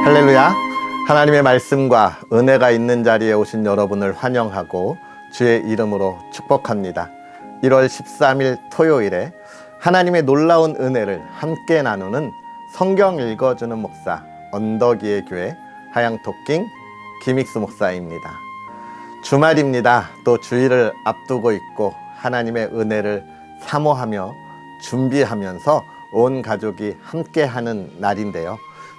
할렐루야. 하나님의 말씀과 은혜가 있는 자리에 오신 여러분을 환영하고 주의 이름으로 축복합니다. 1월 13일 토요일에 하나님의 놀라운 은혜를 함께 나누는 성경 읽어주는 목사 언덕이의 교회 하양토킹 김익수 목사입니다. 주말입니다. 또 주일을 앞두고 있고 하나님의 은혜를 사모하며 준비하면서 온 가족이 함께하는 날인데요.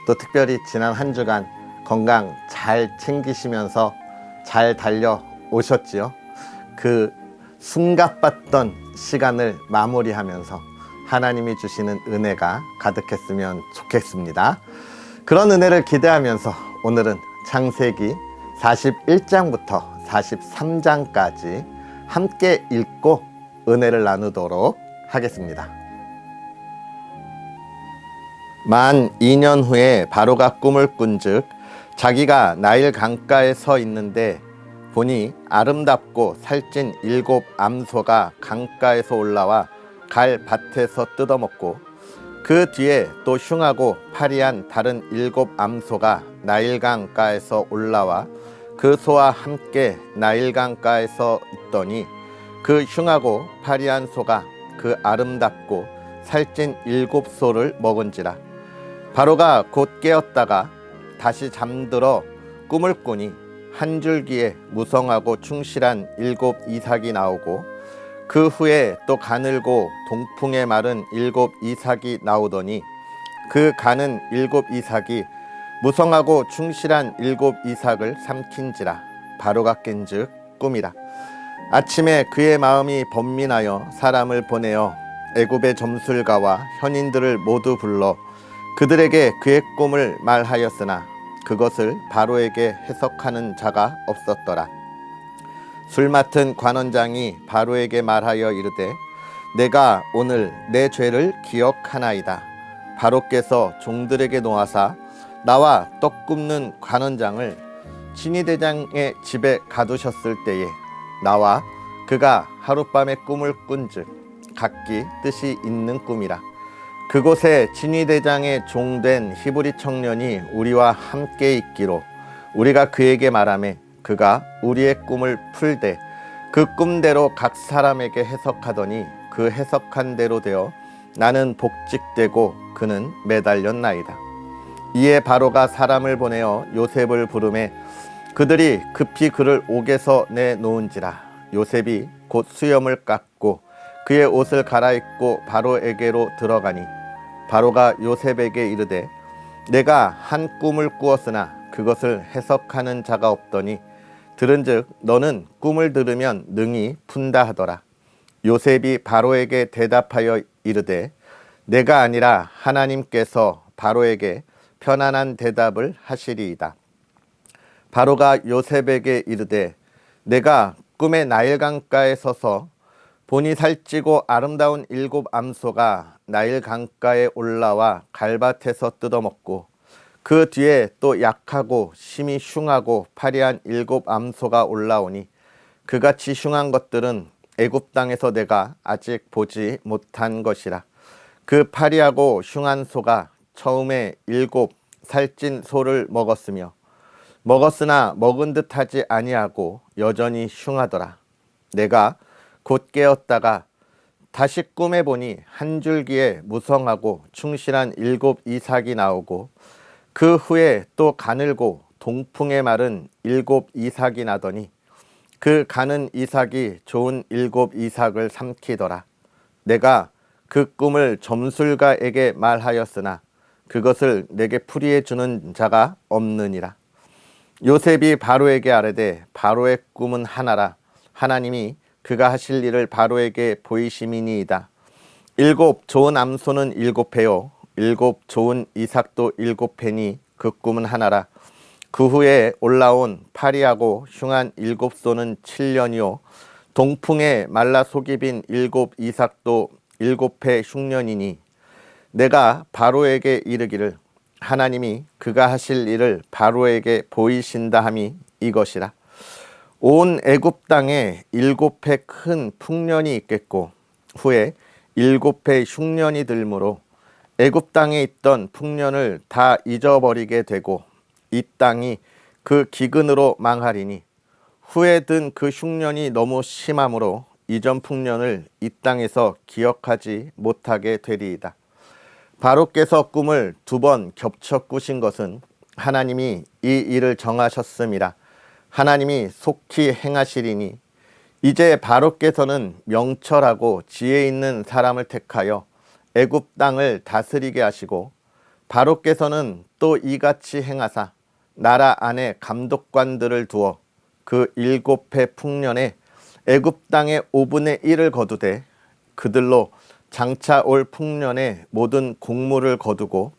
또 특별히 지난 한 주간 건강 잘 챙기시면서 잘 달려오셨지요. 그 숨가빴던 시간을 마무리하면서 하나님이 주시는 은혜가 가득했으면 좋겠습니다. 그런 은혜를 기대하면서 오늘은 창세기 41장부터 43장까지 함께 읽고 은혜를 나누도록 하겠습니다. 만 2년 후에 바로가 꿈을 꾼즉 자기가 나일 강가에 서 있는데 보니 아름답고 살찐 7 암소가 강가에서 올라와 갈 밭에서 뜯어먹고 그 뒤에 또 흉하고 파리한 다른 7 암소가 나일 강가에서 올라와 그 소와 함께 나일 강가에서 있더니 그 흉하고 파리한 소가 그 아름답고 살찐 7 소를 먹은지라. 바로가 곧 깨었다가 다시 잠들어 꿈을 꾸니 한 줄기에 무성하고 충실한 7 이삭이 나오고 그 후에 또 가늘고 동풍에 마른 7 이삭이 나오더니 그 가는 7 이삭이 무성하고 충실한 7 이삭을 삼킨지라. 바로가 깬즉 꿈이라. 아침에 그의 마음이 번민하여 사람을 보내어 애굽의 점술가와 현인들을 모두 불러 그들에게 그의 꿈을 말하였으나 그것을 바로에게 해석하는 자가 없었더라. 술 맡은 관원장이 바로에게 말하여 이르되 내가 오늘 내 죄를 기억하나이다. 바로께서 종들에게 놓아사 나와 떡 굽는 관원장을 진위대장의 집에 가두셨을 때에 나와 그가 하룻밤에 꿈을 꾼즉 각기 뜻이 있는 꿈이라. 그곳에 진위대장의 종된 히브리 청년이 우리와 함께 있기로 우리가 그에게 말하매 그가 우리의 꿈을 풀되 그 꿈대로 각 사람에게 해석하더니 그 해석한 대로 되어 나는 복직되고 그는 매달렸나이다. 이에 바로가 사람을 보내어 요셉을 부르매 그들이 급히 그를 옥에서 내놓은지라. 요셉이 곧 수염을 깎고 그의 옷을 갈아입고 바로에게로 들어가니 바로가 요셉에게 이르되 내가 한 꿈을 꾸었으나 그것을 해석하는 자가 없더니 들은즉 너는 꿈을 들으면 능히 푼다 하더라. 요셉이 바로에게 대답하여 이르되 내가 아니라 하나님께서 바로에게 편안한 대답을 하시리이다. 바로가 요셉에게 이르되 내가 꿈에 나일 강가에 서서 보니 살찌고 아름다운 7 암소가 나일 강가에 올라와 갈밭에서 뜯어먹고 그 뒤에 또 약하고 심히 흉하고 파리한 7 암소가 올라오니 그같이 흉한 것들은 애굽 땅에서 내가 아직 보지 못한 것이라. 그 파리하고 흉한 소가 처음에 7 살찐 소를 먹었으나 먹은 듯하지 아니하고 여전히 흉하더라. 내가 곧 깨었다가 다시 꿈에 보니 한 줄기에 무성하고 충실한 7 이삭이 나오고 그 후에 또 가늘고 동풍에 마른 7 이삭이 나더니 그 가는 이삭이 좋은 7 이삭을 삼키더라. 내가 그 꿈을 점술가에게 말하였으나 그것을 내게 풀이해 주는 자가 없느니라. 요셉이 바로에게 아뢰되 바로의 꿈은 하나라. 하나님이 그가 하실 일을 바로에게 보이심이니이다. 7 좋은 암소는 7회요 7 좋은 이삭도 7회니 그 꿈은 하나라. 그 후에 올라온 파리하고 흉한 7 소는 7년이요 동풍에 말라 속이 빈 7 이삭도 7회 흉년이니 내가 바로에게 이르기를 하나님이 그가 하실 일을 바로에게 보이신다 함이 이것이라. 온 애굽 땅에 7회 큰 풍년이 있겠고 후에 7회 흉년이 들므로 애굽 땅에 있던 풍년을 다 잊어버리게 되고 이 땅이 그 기근으로 망하리니 후에 든 그 흉년이 너무 심함으로 이전 풍년을 이 땅에서 기억하지 못하게 되리이다. 바로께서 꿈을 2번 겹쳐 꾸신 것은 하나님이 이 일을 정하셨음이라. 하나님이 속히 행하시리니 이제 바로께서는 명철하고 지혜 있는 사람을 택하여 애굽 땅을 다스리게 하시고, 바로께서는 또 이같이 행하사 나라 안에 감독관들을 두어 그 7해 풍년에 애굽 땅의 5분의 1을 거두되 그들로 장차 올 풍년에 모든 곡물을 거두고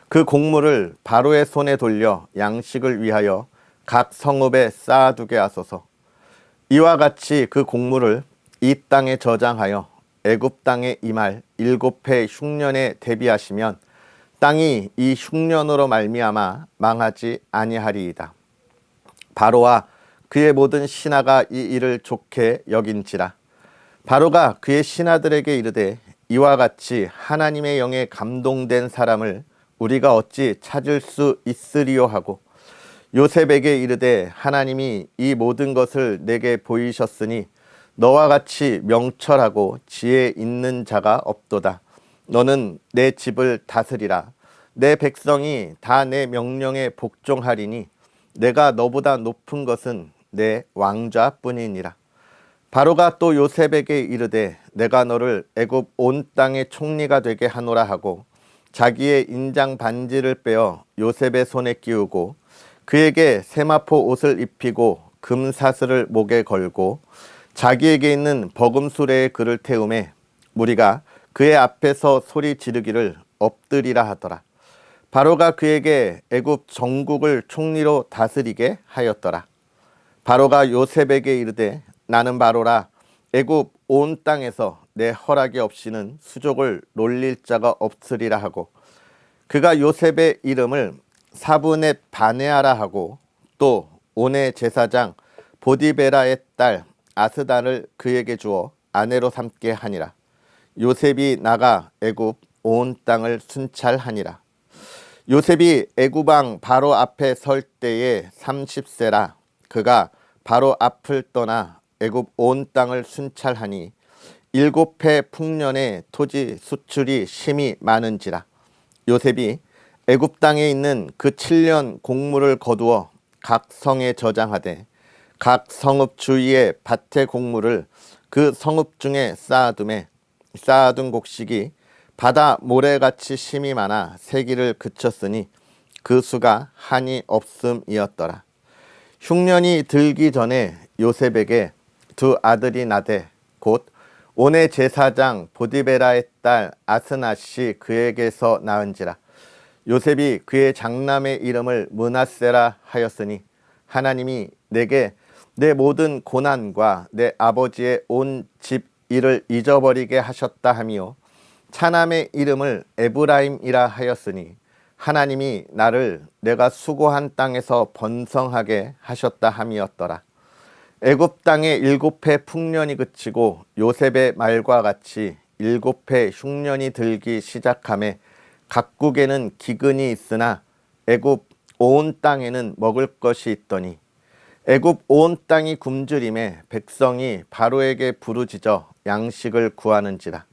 그 곡물을 바로의 손에 돌려 양식을 위하여 각 성읍에 쌓아두게 하소서. 이와 같이 그 곡물을 이 땅에 저장하여 애굽 땅에 임할 7해 흉년에 대비하시면 땅이 이 흉년으로 말미암아 망하지 아니하리이다. 바로와 그의 모든 신하가 이 일을 좋게 여긴지라. 바로가 그의 신하들에게 이르되 이와 같이 하나님의 영에 감동된 사람을 우리가 어찌 찾을 수 있으리요 하고, 요셉에게 이르되 하나님이 이 모든 것을 내게 보이셨으니 너와 같이 명철하고 지혜 있는 자가 없도다. 너는 내 집을 다스리라. 내 백성이 다 내 명령에 복종하리니 내가 너보다 높은 것은 내 왕좌뿐이니라. 바로가 또 요셉에게 이르되 내가 너를 애굽 온 땅의 총리가 되게 하노라 하고 자기의 인장 반지를 빼어 요셉의 손에 끼우고 그에게 세마포 옷을 입히고 금사슬을 목에 걸고 자기에게 있는 버금수레에 그를 태우매 무리가 그의 앞에서 소리 지르기를 엎드리라 하더라. 바로가 그에게 애굽 전국을 총리로 다스리게 하였더라. 바로가 요셉에게 이르되 나는 바로라. 애굽 온 땅에서 내 허락이 없이는 수족을 놀릴 자가 없으리라 하고, 그가 요셉의 이름을 사분의 바네아라 하고 또 온의 제사장 보디베라의 딸 아스다를 그에게 주어 아내로 삼게 하니라. 요셉이 나가 애굽 온 땅을 순찰하니라. 요셉이 애굽 왕 바로 앞에 설 때에 30세라. 그가 바로 앞을 떠나 애굽 온 땅을 순찰하니 7해 풍년에 토지 수출이 심히 많은지라. 요셉이 애굽 땅에 있는 그 7년 곡물을 거두어 각 성에 저장하되 각 성읍 주위의 밭의 곡물을 그 성읍 중에 쌓아둠에 쌓아둔 곡식이 바다 모래같이 심이 많아 세기를 그쳤으니 그 수가 한이 없음이었더라. 흉년이 들기 전에 요셉에게 2 아들이 나되 곧 온의 제사장 보디베라의 딸 아스낫이 그에게서 낳은지라. 요셉이 그의 장남의 이름을 므낫세라 하였으니 하나님이 내게 내 모든 고난과 내 아버지의 온 집 일을 잊어버리게 하셨다 하며 차남의 이름을 에브라임이라 하였으니 하나님이 나를 내가 수고한 땅에서 번성하게 하셨다 함이었더라. 애굽 땅의 7해 풍년이 그치고 요셉의 말과 같이 7해 흉년이 들기 시작하매 각국에는 기근이 있으나 애굽 온 땅에는 먹을 것이 있더니 애굽 온 땅이 굶주림에 백성이 바로에게 부르짖어 양식을 구하는지라.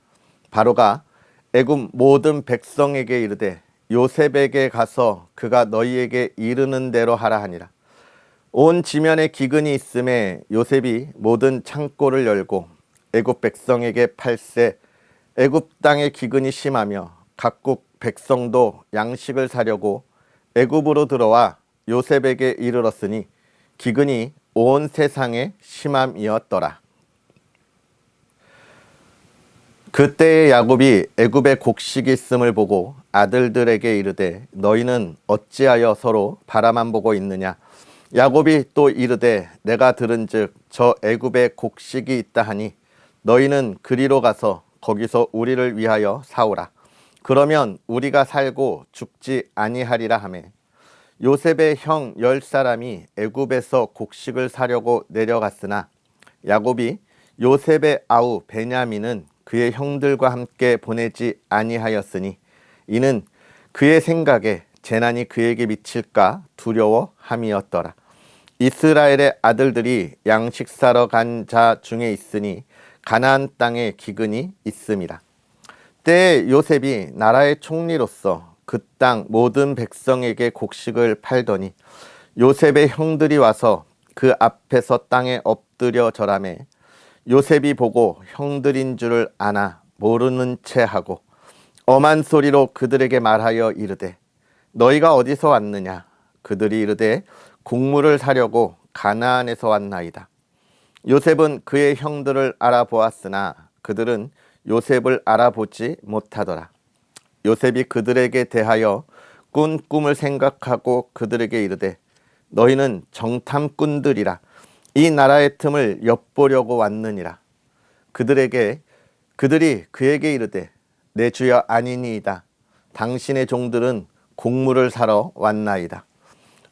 바로가 애굽 모든 백성에게 이르되 요셉에게 가서 그가 너희에게 이르는 대로 하라 하니라. 온 지면에 기근이 있음에 요셉이 모든 창고를 열고 애굽 백성에게 팔세. 애굽 땅의 기근이 심하며 각국 백성도 양식을 사려고 애굽으로 들어와 요셉에게 이르렀으니 기근이 온 세상에 심함이었더라. 그때에 야곱이 애굽에 곡식이 있음을 보고 아들들에게 이르되 너희는 어찌하여 서로 바라만 보고 있느냐. 야곱이 또 이르되 내가 들은즉 저 애굽에 곡식이 있다 하니 너희는 그리로 가서 거기서 우리를 위하여 사오라. 그러면 우리가 살고 죽지 아니하리라 하매 요셉의 형 10사람이 애굽에서 곡식을 사려고 내려갔으나 야곱이 요셉의 아우 베냐민은 그의 형들과 함께 보내지 아니하였으니 이는 그의 생각에 재난이 그에게 미칠까 두려워함이었더라. 이스라엘의 아들들이 양식 사러 간 자 중에 있으니 가나안 땅에 기근이 있음이라. 때에 요셉이 나라의 총리로서 그 땅 모든 백성에게 곡식을 팔더니 요셉의 형들이 와서 그 앞에서 땅에 엎드려 절하매 요셉이 보고 형들인 줄을 아나 모르는 채 하고 엄한 소리로 그들에게 말하여 이르되 너희가 어디서 왔느냐? 그들이 이르되 곡물을 사려고 가나안에서 왔나이다. 요셉은 그의 형들을 알아보았으나 그들은 요셉을 알아보지 못하더라. 요셉이 그들에게 대하여 꾼 꿈을 생각하고 그들에게 이르되 너희는 정탐꾼들이라 이 나라의 틈을 엿보려고 왔느니라. 그들이 그에게 이르되 내 주여 아니니이다. 당신의 종들은 곡물을 사러 왔나이다.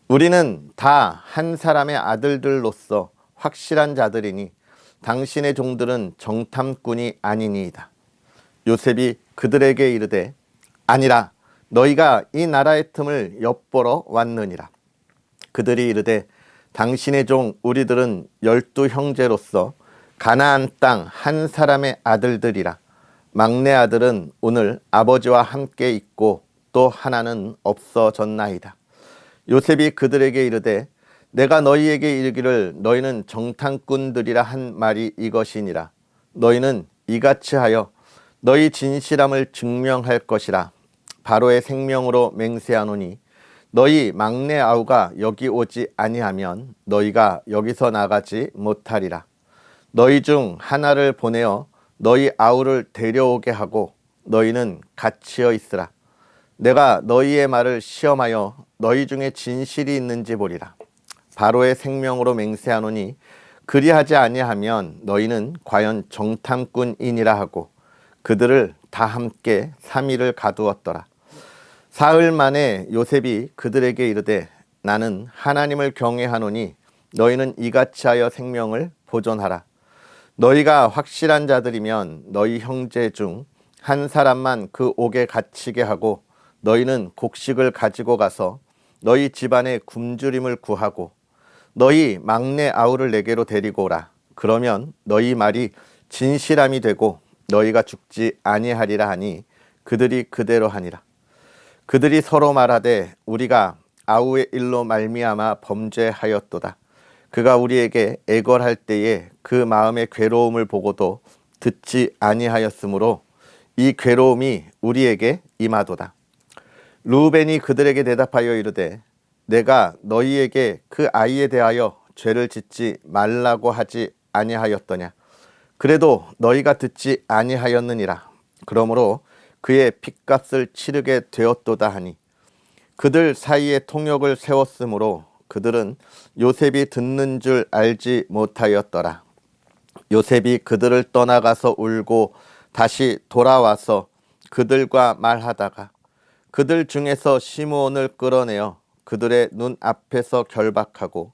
우리는 다 한 사람의 아들들로서 확실한 자들이니 당신의 종들은 정탐꾼이 아니니이다. 요셉이 그들에게 이르되 아니라 너희가 이 나라의 틈을 엿보러 왔느니라. 그들이 이르되 당신의 종 우리들은 12 형제로서 가나안 땅 한 사람의 아들들이라. 막내 아들은 오늘 아버지와 함께 있고 또 하나는 없어졌나이다. 요셉이 그들에게 이르되 내가 너희에게 이르기를 너희는 정탐꾼들이라 한 말이 이것이니라. 너희는 이같이 하여 너희 진실함을 증명할 것이라. 바로의 생명으로 맹세하노니 너희 막내 아우가 여기 오지 아니하면 너희가 여기서 나가지 못하리라. 너희 중 하나를 보내어 너희 아우를 데려오게 하고 너희는 갇히어 있으라. 내가 너희의 말을 시험하여 너희 중에 진실이 있는지 보리라. 바로의 생명으로 맹세하노니 그리하지 아니하면 너희는 과연 정탐꾼이니라 하고 그들을 다 함께 3일을 가두었더라. 사흘 만에 요셉이 그들에게 이르되 나는 하나님을 경외하노니 너희는 이같이 하여 생명을 보존하라. 너희가 확실한 자들이면 너희 형제 중 한 사람만 그 옥에 갇히게 하고 너희는 곡식을 가지고 가서 너희 집안에 굶주림을 구하고 너희 막내 아우를 내게로 데리고 오라. 그러면 너희 말이 진실함이 되고 너희가 죽지 아니하리라 하니 그들이 그대로 하니라. 그들이 서로 말하되 우리가 아우의 일로 말미암아 범죄하였도다. 그가 우리에게 애걸할 때에 그 마음의 괴로움을 보고도 듣지 아니하였으므로 이 괴로움이 우리에게 임하도다. 르우벤이 그들에게 대답하여 이르되 내가 너희에게 그 아이에 대하여 죄를 짓지 말라고 하지 아니하였더냐. 그래도 너희가 듣지 아니하였느니라. 그러므로 그의 핏값을 치르게 되었도다 하니 그들 사이에 통역을 세웠으므로 그들은 요셉이 듣는 줄 알지 못하였더라. 요셉이 그들을 떠나가서 울고 다시 돌아와서 그들과 말하다가 그들 중에서 시므온을 끌어내어 그들의 눈 앞에서 결박하고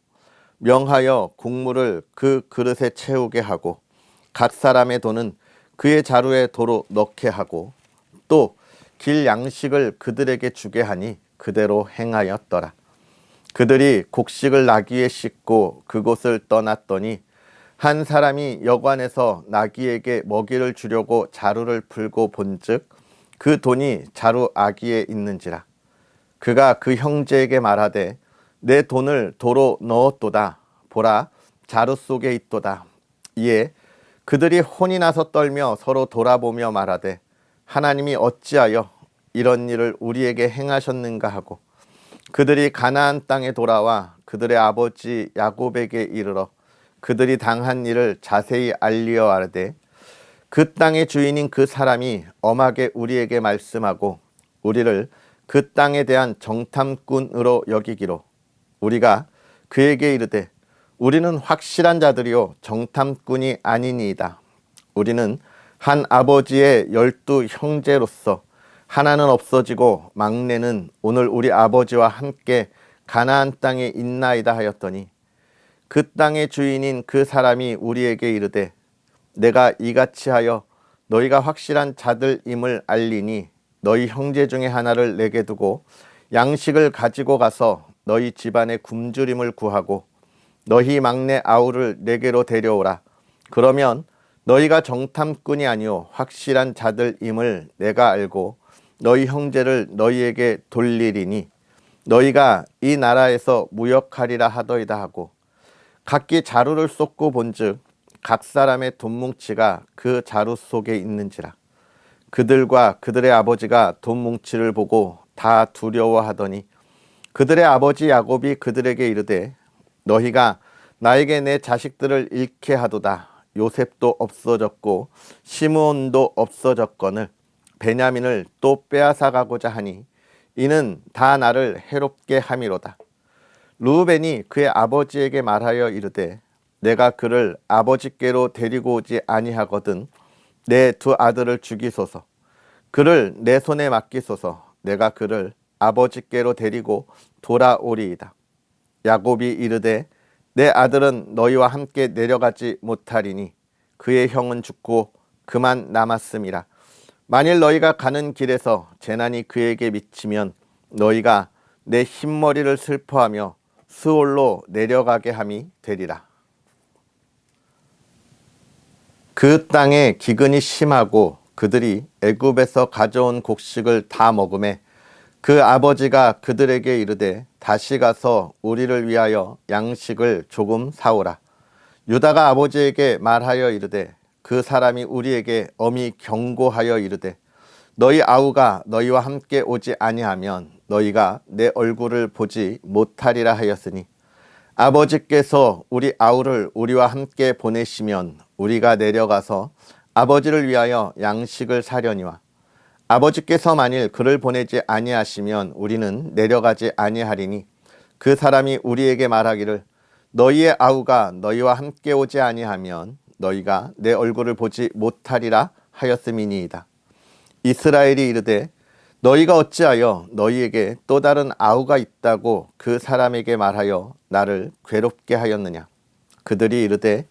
명하여 국물을 그 그릇에 채우게 하고 각 사람의 돈은 그의 자루에 도로 넣게 하고 또 길 양식을 그들에게 주게 하니 그대로 행하였더라. 그들이 곡식을 나귀에 싣고 그곳을 떠났더니 한 사람이 여관에서 나귀에게 먹이를 주려고 자루를 풀고 본즉 그 돈이 자루 아귀에 있는지라. 그가 그 형제에게 말하되 내 돈을 도로 넣었도다. 보라 자루 속에 있도다. 이에 그들이 혼이 나서 떨며 서로 돌아보며 말하되 하나님이 어찌하여 이런 일을 우리에게 행하셨는가 하고 그들이 가나안 땅에 돌아와 그들의 아버지 야곱에게 이르러 그들이 당한 일을 자세히 알리어 아르되 그 땅의 주인인 그 사람이 엄하게 우리에게 말씀하고 우리를 그 땅에 대한 정탐꾼으로 여기기로 우리가 그에게 이르되 우리는 확실한 자들이요 정탐꾼이 아니니이다. 우리는 한 아버지의 12 형제로서 하나는 없어지고 막내는 오늘 우리 아버지와 함께 가나안 땅에 있나이다 하였더니 그 땅의 주인인 그 사람이 우리에게 이르되 내가 이같이 하여 너희가 확실한 자들임을 알리니 너희 형제 중에 하나를 내게 두고 양식을 가지고 가서 너희 집안의 굶주림을 구하고 너희 막내 아우를 내게로 데려오라. 그러면 너희가 정탐꾼이 아니요 확실한 자들임을 내가 알고 너희 형제를 너희에게 돌리리니 너희가 이 나라에서 무역하리라 하더이다 하고 각기 자루를 쏟고 본즉 각 사람의 돈뭉치가 그 자루 속에 있는지라. 그들과 그들의 아버지가 돈뭉치를 보고 다 두려워하더니 그들의 아버지 야곱이 그들에게 이르되 너희가 나에게 내 자식들을 잃게 하도다. 요셉도 없어졌고 시므온도 없어졌거늘 베냐민을 또 빼앗아 가고자 하니 이는 다 나를 해롭게 함이로다. 르우벤이 그의 아버지에게 말하여 이르되 내가 그를 아버지께로 데리고 오지 아니하거든 내 두 아들을 죽이소서. 그를 내 손에 맡기소서. 내가 그를 아버지께로 데리고 돌아오리이다. 야곱이 이르되 내 아들은 너희와 함께 내려가지 못하리니 그의 형은 죽고 그만 남았음이라. 만일 너희가 가는 길에서 재난이 그에게 미치면 너희가 내 흰머리를 슬퍼하며 스올로 내려가게 함이 되리라. 그 땅에 기근이 심하고 그들이 애굽에서 가져온 곡식을 다 먹음에 그 아버지가 그들에게 이르되 다시 가서 우리를 위하여 양식을 조금 사오라. 유다가 아버지에게 말하여 이르되 그 사람이 우리에게 엄히 경고하여 이르되 너희 아우가 너희와 함께 오지 아니하면 너희가 내 얼굴을 보지 못하리라 하였으니 아버지께서 우리 아우를 우리와 함께 보내시면 우리가 내려가서 아버지를 위하여 양식을 사려니와 아버지께서 만일 그를 보내지 아니하시면 우리는 내려가지 아니하리니 그 사람이 우리에게 말하기를 너희의 아우가 너희와 함께 오지 아니하면 너희가 내 얼굴을 보지 못하리라 하였음이니이다. 이스라엘이 이르되 너희가 어찌하여 너희에게 또 다른 아우가 있다고 그 사람에게 말하여 나를 괴롭게 하였느냐. 그들이 이르되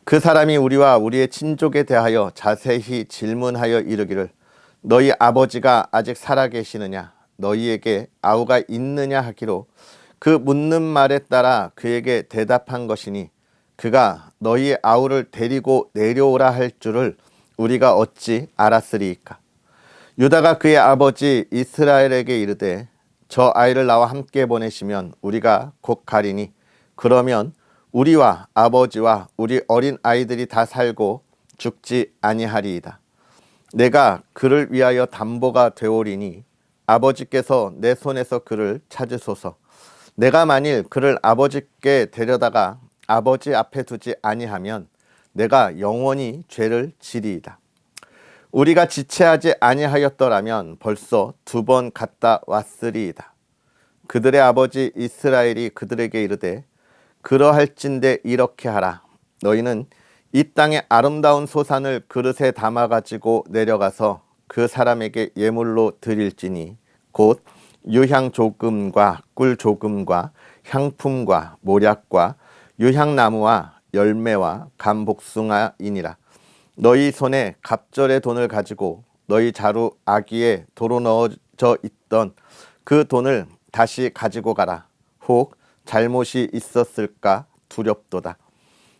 그 사람이 우리와 우리의 친족에 대하여 자세히 질문하여 이르기를 너희 아버지가 아직 살아계시느냐 너희에게 아우가 있느냐 하기로 그 묻는 말에 따라 그에게 대답한 것이니 그가 너희의 아우를 데리고 내려오라 할 줄을 우리가 어찌 알았으리이까. 유다가 그의 아버지 이스라엘에게 이르되 저 아이를 나와 함께 보내시면 우리가 곧 가리니 그러면 우리와 아버지와 우리 어린 아이들이 다 살고 죽지 아니하리이다. 내가 그를 위하여 담보가 되오리니 아버지께서 내 손에서 그를 찾으소서. 내가 만일 그를 아버지께 데려다가 아버지 앞에 두지 아니하면 내가 영원히 죄를 지리이다. 우리가 지체하지 아니하였더라면 벌써 2번 갔다 왔으리이다. 그들의 아버지 이스라엘이 그들에게 이르되 그러할진대 이렇게 하라. 너희는 이 땅의 아름다운 소산을 그릇에 담아가지고 내려가서 그 사람에게 예물로 드릴지니 곧 유향 조금과 꿀 조금과 향품과 모략과 유향나무와 열매와 감복숭아이니라. 너희 손에 갑절의 돈을 가지고 너희 자루 아기에 도로 넣어져 있던 그 돈을 다시 가지고 가라. 혹 잘못이 있었을까 두렵도다.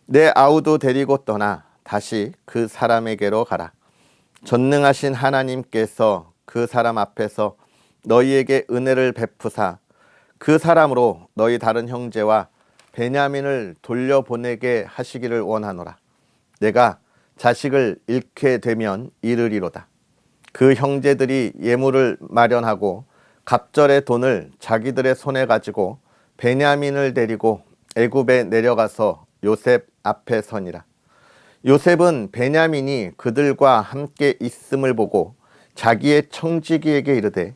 내 아우도 데리고 떠나 다시 그 사람에게로 가라. 전능하신 하나님께서 그 사람 앞에서 너희에게 은혜를 베푸사 그 사람으로 너희 다른 형제와 베냐민을 돌려보내게 하시기를 원하노라. 내가 자식을 잃게 되면 이르리로다. 그 형제들이 예물을 마련하고 갑절의 돈을 자기들의 손에 가지고 베냐민을 데리고 애굽에 내려가서 요셉 앞에 서니라. 요셉은 베냐민이 그들과 함께 있음을 보고 자기의 청지기에게 이르되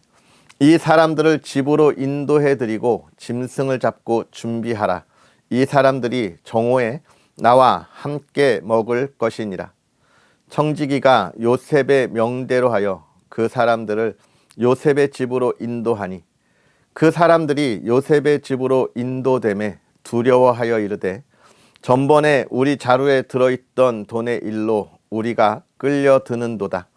이 사람들을 집으로 인도해 드리고 짐승을 잡고 준비하라. 이 사람들이 정오에 나와 함께 먹을 것이니라. 청지기가 요셉의 명대로 하여 그 사람들을 요셉의 집으로 인도하니 그 사람들이 요셉의 집으로 인도되매 두려워하여 이르되 전번에 우리 자루에 들어있던 돈의 일로 우리가 끌려드는도다.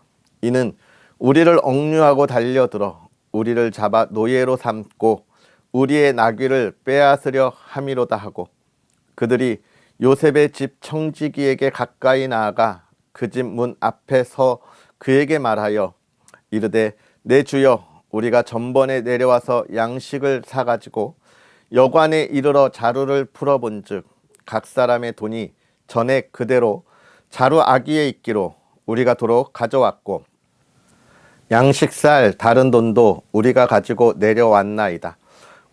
이는 우리를 억류하고 달려들어 우리를 잡아 노예로 삼고 우리의 나귀를 빼앗으려 함이로다 하고 그들이 요셉의 집 청지기에게 가까이 나아가 그 집 문 앞에 서 그에게 말하여 이르되 내 주여 우리가 전번에 내려와서 양식을 사가지고 여관에 이르러 자루를 풀어본즉 각 사람의 돈이 전에 그대로 자루 아기에 있기로 우리가 도로 가져왔고 양식살 다른 돈도 우리가 가지고 내려왔나이다.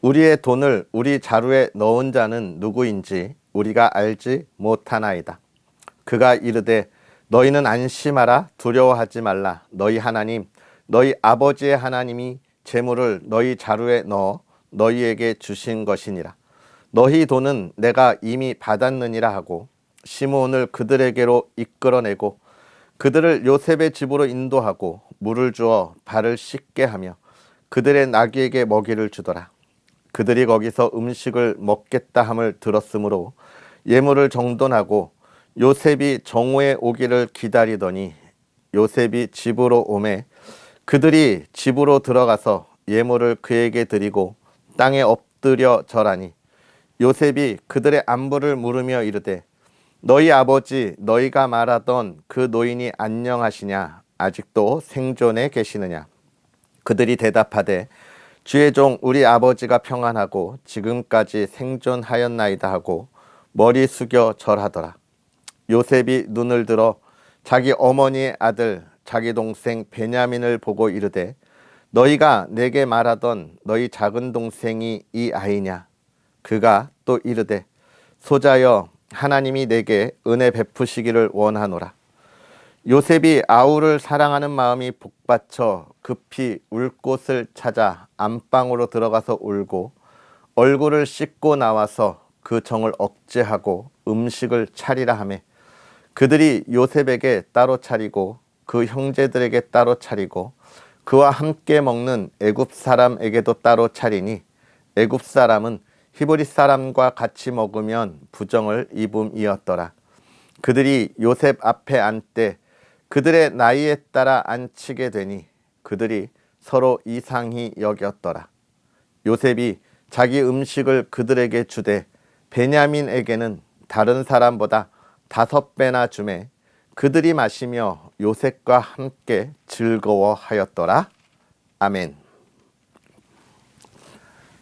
우리의 돈을 우리 자루에 넣은 자는 누구인지 우리가 알지 못하나이다. 그가 이르되 너희는 안심하라 두려워하지 말라. 너희 하나님 너희 아버지의 하나님이 재물을 너희 자루에 넣어 너희에게 주신 것이니라. 너희 돈은 내가 이미 받았느니라 하고 시므온을 그들에게로 이끌어내고 그들을 요셉의 집으로 인도하고 물을 주어 발을 씻게 하며 그들의 나귀에게 먹이를 주더라. 그들이 거기서 음식을 먹겠다 함을 들었으므로 예물을 정돈하고 요셉이 정오에 오기를 기다리더니 요셉이 집으로 오매 그들이 집으로 들어가서 예물을 그에게 드리고 땅에 엎드려 절하니 요셉이 그들의 안부를 물으며 이르되 너희 아버지 너희가 말하던 그 노인이 안녕하시냐 아직도 생존해 계시느냐. 그들이 대답하되 주의 종 우리 아버지가 평안하고 지금까지 생존하였나이다 하고 머리 숙여 절하더라. 요셉이 눈을 들어 자기 어머니의 아들 자기 동생 베냐민을 보고 이르되 너희가 내게 말하던 너희 작은 동생이 이 아이냐. 그가 또 이르되 소자여 하나님이 내게 은혜 베푸시기를 원하노라. 요셉이 아우를 사랑하는 마음이 복받쳐 급히 울 곳을 찾아 안방으로 들어가서 울고 얼굴을 씻고 나와서 그 정을 억제하고 음식을 차리라 하매 그들이 요셉에게 따로 차리고 그 형제들에게 따로 차리고 그와 함께 먹는 애굽 사람에게도 따로 차리니 애굽 사람은 히브리 사람과 같이 먹으면 부정을 입음이었더라. 그들이 요셉 앞에 앉되 그들의 나이에 따라 앉히게 되니 그들이 서로 이상히 여겼더라. 요셉이 자기 음식을 그들에게 주되 베냐민에게는 다른 사람보다 5배나 주매 그들이 마시며 요셉과 함께 즐거워하였더라. 아멘.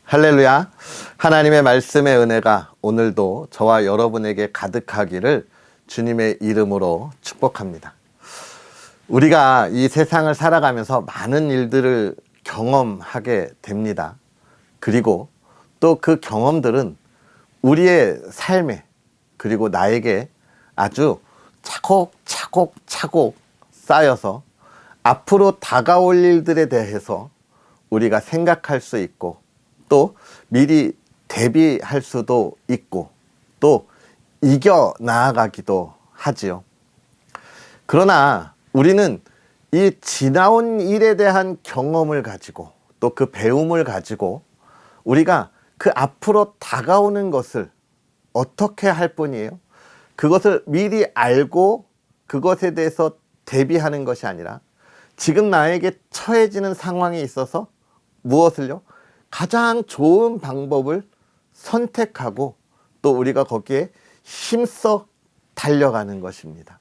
할렐루야. 하나님의 말씀의 은혜가 오늘도 저와 여러분에게 가득하기를 주님의 이름으로 축복합니다. 우리가 이 세상을 살아가면서 많은 일들을 경험하게 됩니다. 그리고 또 그 경험들은 우리의 삶에 그리고 나에게 아주 차곡차곡 쌓여서 앞으로 다가올 일들에 대해서 우리가 생각할 수 있고 또 미리 대비할 수도 있고 또 이겨 나아가기도 하지요. 그러나 우리는 이 지나온 일에 대한 경험을 가지고 또 그 배움을 가지고 우리가 그 앞으로 다가오는 것을 어떻게 할 뿐이에요. 그것을 미리 알고 그것에 대해서 대비하는 것이 아니라 지금 나에게 처해지는 상황에 있어서 무엇을요? 가장 좋은 방법을 선택하고 또 우리가 거기에 힘써 달려가는 것입니다.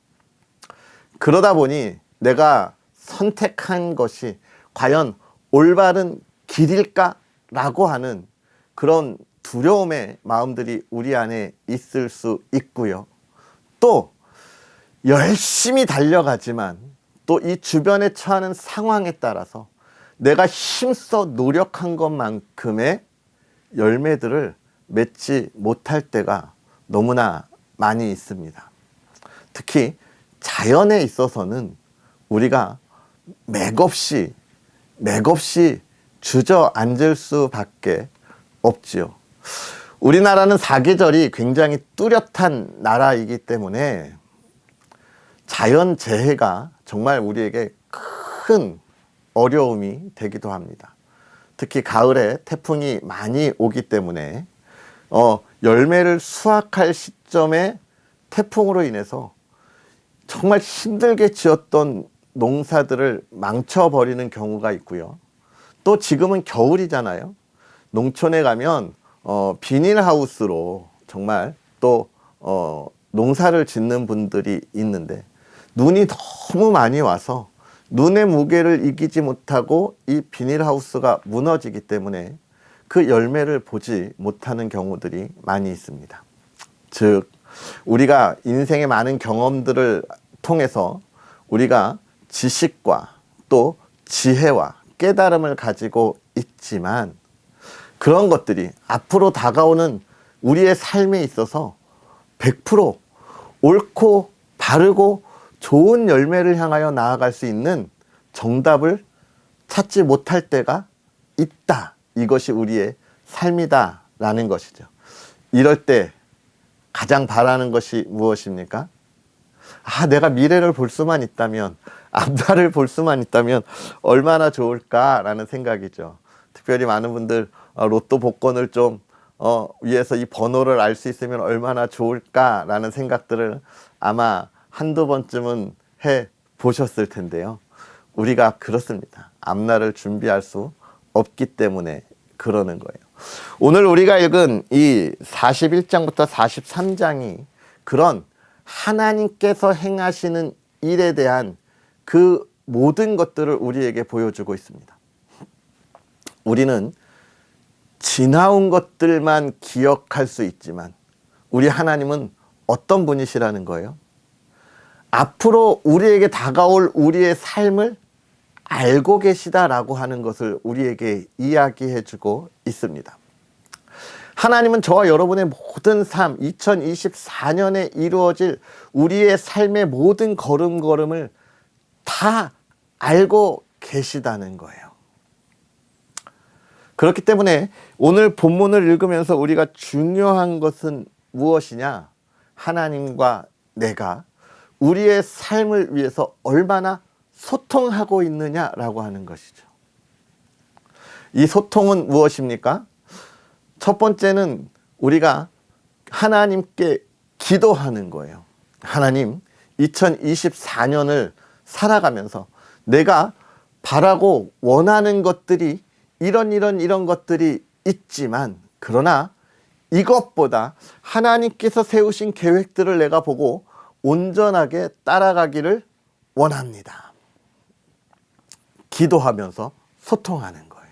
그러다 보니 내가 선택한 것이 과연 올바른 길일까라고 하는 그런 두려움의 마음들이 우리 안에 있을 수 있고요. 또 열심히 달려가지만 또 이 주변에 처하는 상황에 따라서 내가 힘써 노력한 것만큼의 열매들을 맺지 못할 때가 너무나 많이 있습니다. 특히 자연에 있어서는 우리가 맥없이 주저앉을 수밖에 없지요. 우리나라는 사계절이 굉장히 뚜렷한 나라이기 때문에 자연재해가 정말 우리에게 큰 어려움이 되기도 합니다. 특히 가을에 태풍이 많이 오기 때문에 열매를 수확할 시점에 태풍으로 인해서 정말 힘들게 지었던 농사들을 망쳐버리는 경우가 있고요. 또 지금은 겨울이잖아요. 농촌에 가면 비닐하우스로 정말 또 농사를 짓는 분들이 있는데 눈이 너무 많이 와서 눈의 무게를 이기지 못하고 이 비닐하우스가 무너지기 때문에 그 열매를 보지 못하는 경우들이 많이 있습니다. 즉 우리가 인생의 많은 경험들을 통해서 우리가 지식과 또 지혜와 깨달음을 가지고 있지만 그런 것들이 앞으로 다가오는 우리의 삶에 있어서 100% 옳고 바르고 좋은 열매를 향하여 나아갈 수 있는 정답을 찾지 못할 때가 있다. 이것이 우리의 삶이다 라는 것이죠. 이럴 때 가장 바라는 것이 무엇입니까? 내가 미래를 볼 수만 있다면, 앞날을 볼 수만 있다면 얼마나 좋을까라는 생각이죠. 특별히 많은 분들 로또 복권을 좀 위해서 이 번호를 알 수 있으면 얼마나 좋을까라는 생각들을 아마 한두 번쯤은 해 보셨을 텐데요. 우리가 그렇습니다. 앞날을 준비할 수 없기 때문에 그러는 거예요. 오늘 우리가 읽은 이 41장부터 43장이 그런 하나님께서 행하시는 일에 대한 그 모든 것들을 우리에게 보여주고 있습니다. 우리는 지나온 것들만 기억할 수 있지만 우리 하나님은 어떤 분이시라는 거예요? 앞으로 우리에게 다가올 우리의 삶을 알고 계시다라고 하는 것을 우리에게 이야기해 주고 있습니다. 하나님은 저와 여러분의 모든 삶, 2024년에 이루어질 우리의 삶의 모든 걸음걸음을 다 알고 계시다는 거예요. 그렇기 때문에 오늘 본문을 읽으면서 우리가 중요한 것은 무엇이냐? 하나님과 내가 우리의 삶을 위해서 얼마나 소통하고 있느냐라고 하는 것이죠. 이 소통은 무엇입니까? 첫 번째는 우리가 하나님께 기도하는 거예요. 하나님, 2024년을 살아가면서 내가 바라고 원하는 것들이 이런 것들이 있지만 그러나 이것보다 하나님께서 세우신 계획들을 내가 보고 온전하게 따라가기를 원합니다. 기도하면서 소통하는 거예요.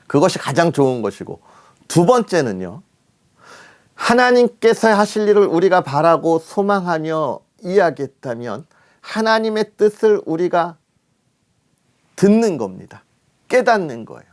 그것이 가장 좋은 것이고, 두 번째는요, 하나님께서 하실 일을 우리가 바라고 소망하며 이야기했다면 하나님의 뜻을 우리가 듣는 겁니다. 깨닫는 거예요.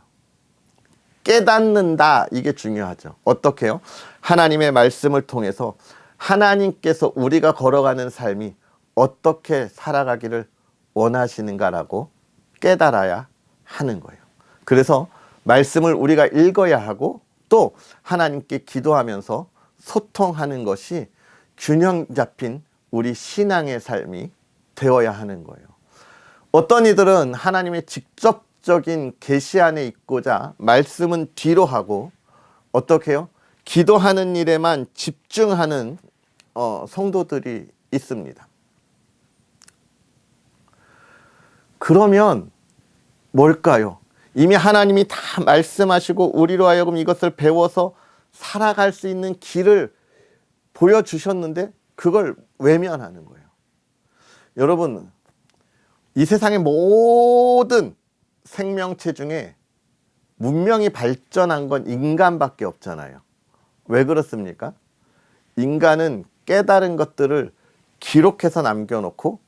깨닫는다, 이게 중요하죠. 어떻게요? 하나님의 말씀을 통해서 하나님께서 우리가 걸어가는 삶이 어떻게 살아가기를 원하시는가라고 깨달아야 하는 거예요. 그래서 말씀을 우리가 읽어야 하고 또 하나님께 기도하면서 소통하는 것이 균형 잡힌 우리 신앙의 삶이 되어야 하는 거예요. 어떤 이들은 하나님의 직접적인 계시 안에 있고자 말씀은 뒤로 하고 어떻게 해요? 기도하는 일에만 집중하는 성도들이 있습니다. 그러면 뭘까요? 이미 하나님이 다 말씀하시고 우리로 하여금 이것을 배워서 살아갈 수 있는 길을 보여주셨는데 그걸 외면하는 거예요. 여러분, 이 세상의 모든 생명체 중에 문명이 발전한 건 인간밖에 없잖아요. 왜 그렇습니까? 인간은 깨달은 것들을 기록해서 남겨놓고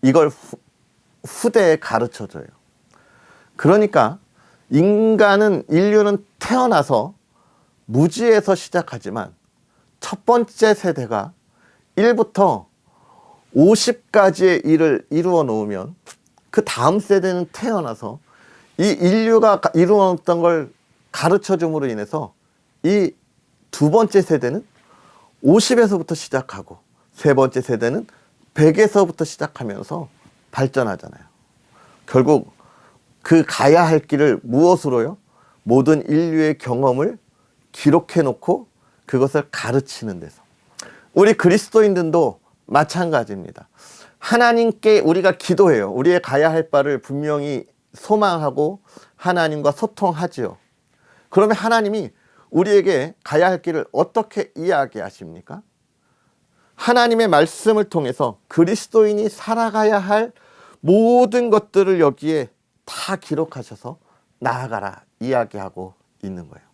이걸 후대에 가르쳐줘요. 그러니까 인류는 태어나서 무지에서 시작하지만 첫 번째 세대가 1부터 50까지의 일을 이루어 놓으면 그 다음 세대는 태어나서 이 인류가 이루어 놓았던 걸 가르쳐 줌으로 인해서 이 두 번째 세대는 50에서부터 시작하고 세 번째 세대는 100에서부터 시작하면서 발전하잖아요. 결국 그 가야 할 길을 무엇으로요? 모든 인류의 경험을 기록해 놓고 그것을 가르치는 데서. 우리 그리스도인들도 마찬가지입니다. 하나님께 우리가 기도해요. 우리의 가야 할 바를 분명히 소망하고 하나님과 소통하지요. 그러면 하나님이 우리에게 가야 할 길을 어떻게 이야기하십니까? 하나님의 말씀을 통해서 그리스도인이 살아가야 할 모든 것들을 여기에 다 기록하셔서 나아가라 이야기하고 있는 거예요.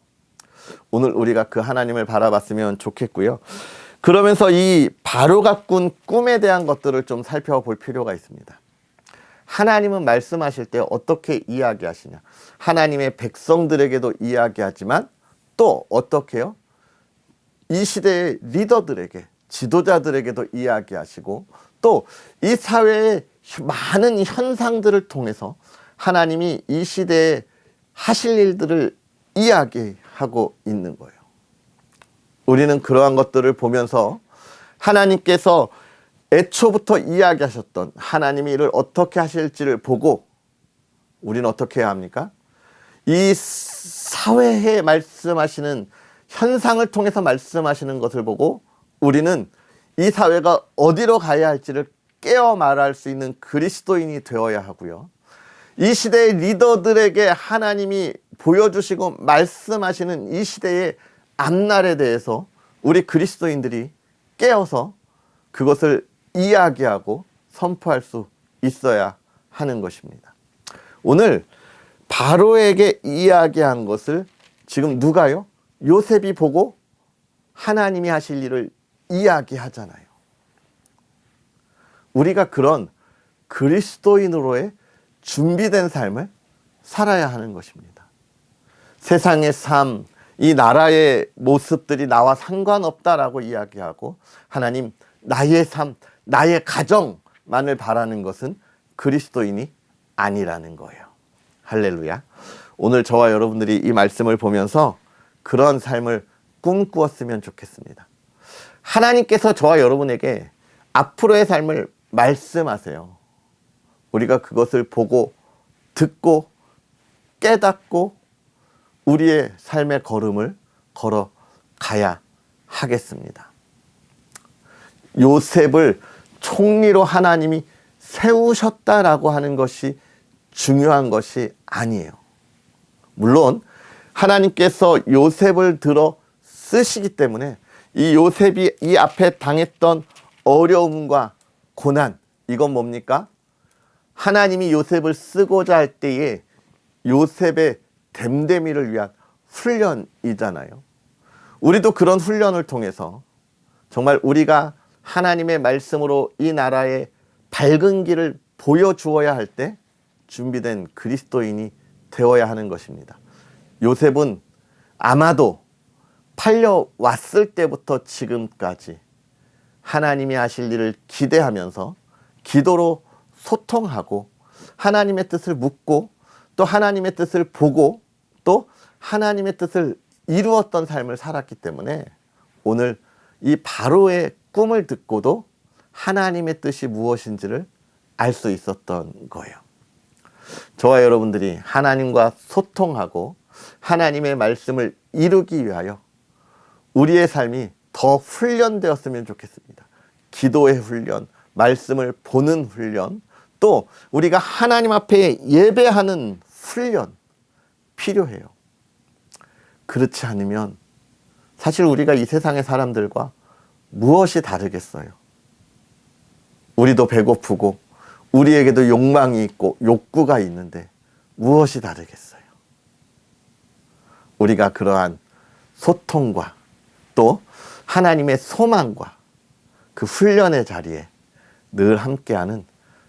오늘 우리가 그 하나님을 바라봤으면 좋겠고요. 그러면서 이 바로가 꾼 꿈에 대한 것들을 좀 살펴볼 필요가 있습니다. 하나님은 말씀하실 때 어떻게 이야기하시냐? 하나님의 백성들에게도 이야기하지만 또 어떻게 해요? 이 시대의 리더들에게, 지도자들에게도 이야기하시고 또 이 사회의 많은 현상들을 통해서 하나님이 이 시대에 하실 일들을 이야기하고 있는 거예요. 우리는 그러한 것들을 보면서 하나님께서 애초부터 이야기하셨던 하나님이 이를 어떻게 하실지를 보고 우리는 어떻게 해야 합니까? 이 사회에 말씀하시는 현상을 통해서 말씀하시는 것을 보고 우리는 이 사회가 어디로 가야 할지를 깨어 말할 수 있는 그리스도인이 되어야 하고요. 이 시대의 리더들에게 하나님이 보여주시고 말씀하시는 이 시대의 앞날에 대해서 우리 그리스도인들이 깨어서 그것을 이야기하고 선포할 수 있어야 하는 것입니다. 오늘 바로에게 이야기한 것을 지금 누가요? 요셉이 보고 하나님이 하실 일을 이야기하잖아요. 우리가 그런 그리스도인으로의 준비된 삶을 살아야 하는 것입니다. 세상의 삶, 이 나라의 모습들이 나와 상관없다라고 이야기하고 하나님, 나의 삶, 나의 가정만을 바라는 것은 그리스도인이 아니라는 거예요. 할렐루야. 오늘 저와 여러분들이 이 말씀을 보면서 그런 삶을 꿈꾸었으면 좋겠습니다. 하나님께서 저와 여러분에게 앞으로의 삶을 말씀하세요. 우리가 그것을 보고 듣고 깨닫고 우리의 삶의 걸음을 걸어가야 하겠습니다. 요셉을 총리로 하나님이 세우셨다라고 하는 것이 중요한 것이 아니에요. 물론 하나님께서 요셉을 들어 쓰시기 때문에 이 요셉이 이 앞에 당했던 어려움과 고난, 이건 뭡니까? 하나님이 요셉을 쓰고자 할 때에 요셉의 됨됨이를 위한 훈련이잖아요. 우리도 그런 훈련을 통해서 정말 우리가 하나님의 말씀으로 이 나라에 밝은 길을 보여주어야 할 때 준비된 그리스도인이 되어야 하는 것입니다. 요셉은 아마도 팔려왔을 때부터 지금까지 하나님이 하실 일을 기대하면서 기도로 소통하고 하나님의 뜻을 묻고 또 하나님의 뜻을 보고 또 하나님의 뜻을 이루었던 삶을 살았기 때문에 오늘 이 바로의 꿈을 듣고도 하나님의 뜻이 무엇인지를 알 수 있었던 거예요. 저와 여러분들이 하나님과 소통하고 하나님의 말씀을 이루기 위하여 우리의 삶이 더 훈련되었으면 좋겠습니다. 기도의 훈련, 말씀을 보는 훈련, 또 우리가 하나님 앞에 예배하는 훈련 필요해요. 그렇지 않으면 사실 우리가 이 세상의 사람들과 무엇이 다르겠어요? 우리도 배고프고 우리에게도 욕망이 있고 욕구가 있는데 무엇이 다르겠어요? 우리가 그러한 소통과 또 하나님의 소망과 그 훈련의 자리에 늘 함께하는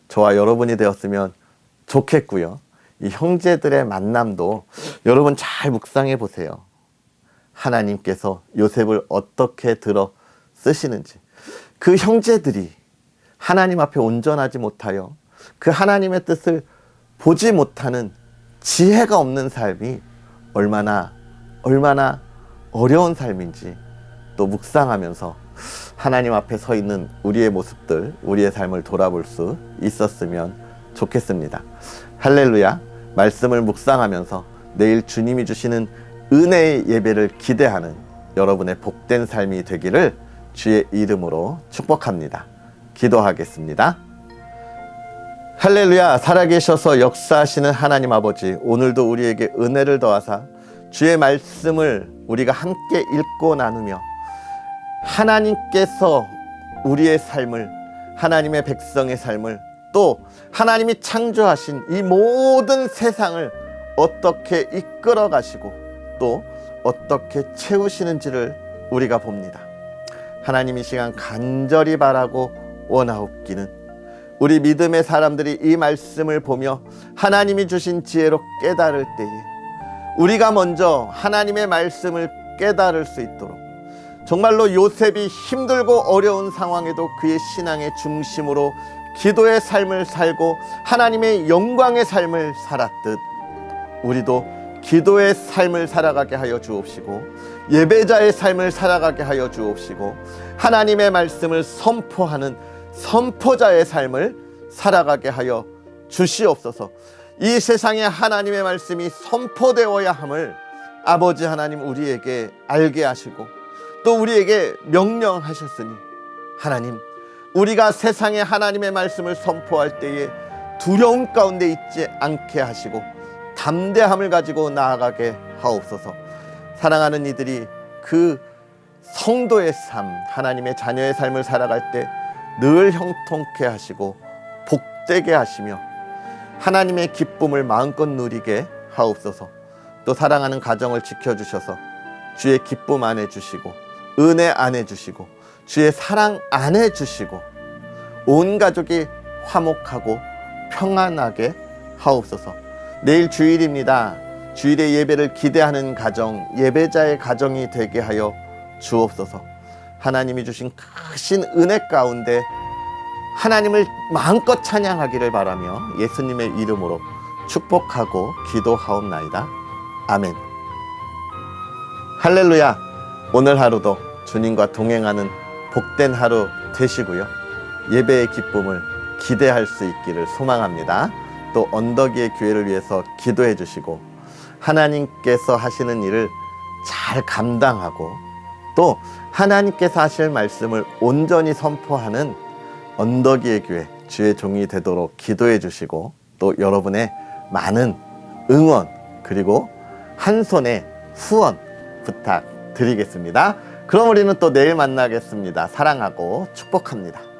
저와 여러분이 되었으면 좋겠고요. 이 형제들의 만남도 여러분 잘 묵상해 보세요. 하나님께서 요셉을 어떻게 들어 쓰시는지, 그 형제들이 하나님 앞에 온전하지 못하여 그 하나님의 뜻을 보지 못하는 지혜가 없는 삶이 얼마나 어려운 삶인지 또 묵상하면서 하나님 앞에 서 있는 우리의 모습들, 우리의 삶을 돌아볼 수 있었으면 좋겠습니다. 할렐루야. 말씀을 묵상하면서 내일 주님이 주시는 은혜의 예배를 기대하는 여러분의 복된 삶이 되기를 주의 이름으로 축복합니다. 기도하겠습니다. 할렐루야. 살아계셔서 역사하시는 하나님 아버지, 오늘도 우리에게 은혜를 더하사 주의 말씀을 우리가 함께 읽고 나누며 하나님께서 우리의 삶을, 하나님의 백성의 삶을, 또 하나님이 창조하신 이 모든 세상을 어떻게 이끌어 가시고 또 어떻게 채우시는지를 우리가 봅니다. 하나님, 이 시간 간절히 바라고 원하옵기는 우리 믿음의 사람들이 이 말씀을 보며 하나님이 주신 지혜로 깨달을 때에 우리가 먼저 하나님의 말씀을 깨달을 수 있도록, 정말로 요셉이 힘들고 어려운 상황에도 그의 신앙의 중심으로 기도의 삶을 살고 하나님의 영광의 삶을 살았듯 우리도 기도의 삶을 살아가게 하여 주옵시고, 예배자의 삶을 살아가게 하여 주옵시고, 하나님의 말씀을 선포하는 선포자의 삶을 살아가게 하여 주시옵소서. 이 세상에 하나님의 말씀이 선포되어야 함을 아버지 하나님 우리에게 알게 하시고 또 우리에게 명령하셨으니, 하나님, 우리가 세상에 하나님의 말씀을 선포할 때에 두려움 가운데 있지 않게 하시고 담대함을 가지고 나아가게 하옵소서. 사랑하는 이들이 그 성도의 삶, 하나님의 자녀의 삶을 살아갈 때 늘 형통케 하시고 복되게 하시며 하나님의 기쁨을 마음껏 누리게 하옵소서. 또 사랑하는 가정을 지켜주셔서 주의 기쁨 안에 주시고 은혜 안에 주시고 주의 사랑 안에 주시고 온 가족이 화목하고 평안하게 하옵소서. 내일 주일입니다. 주일의 예배를 기대하는 가정, 예배자의 가정이 되게 하여 주옵소서. 하나님이 주신 크신 은혜 가운데 하나님을 마음껏 찬양하기를 바라며 예수님의 이름으로 축복하고 기도하옵나이다. 아멘. 할렐루야. 오늘 하루도 주님과 동행하는 복된 하루 되시고요. 예배의 기쁨을 기대할 수 있기를 소망합니다. 또 언덕 위의 교회를 위해서 기도해 주시고 하나님께서 하시는 일을 잘 감당하고 또 하나님께서 하실 말씀을 온전히 선포하는 언덕 위의 교회 주의 종이 되도록 기도해 주시고 또 여러분의 많은 응원 그리고 한 손의 후원 부탁드리겠습니다. 그럼 우리는 또 내일 만나겠습니다. 사랑하고 축복합니다.